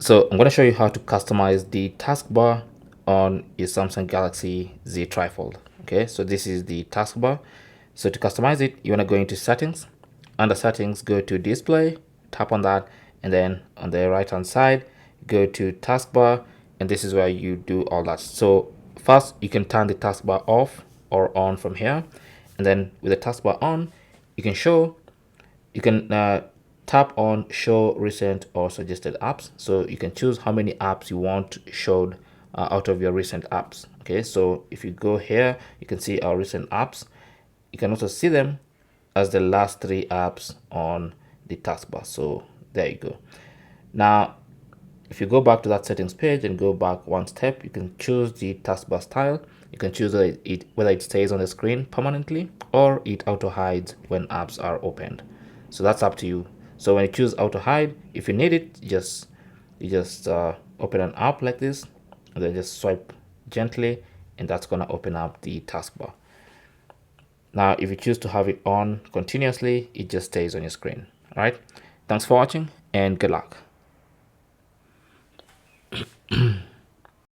So I'm going to show you how to customize the taskbar on your Samsung Galaxy Z TriFold. Okay, so this is the taskbar. So to customize it, you want to go into settings. Under settings, go to display, tap on that, and then on the right hand side, go to taskbar, and this is where you do all that. So first, you can turn the taskbar off or on from here, and then with the taskbar on, you can tap on show recent or suggested apps. So you can choose how many apps you want showed out of your recent apps. Okay, so if you go here, you can see our recent apps. You can also see them as the last 3 apps on the taskbar. So there you go. Now, if you go back to that settings page and go back one step, you can choose the taskbar style. You can choose whether it stays on the screen permanently or it auto hides when apps are opened. So that's up to you. So when you choose auto hide, if you need it, you just open an app like this, and then just swipe gently, and that's gonna open up the taskbar. Now, if you choose to have it on continuously, it just stays on your screen. All right. Thanks for watching and good luck.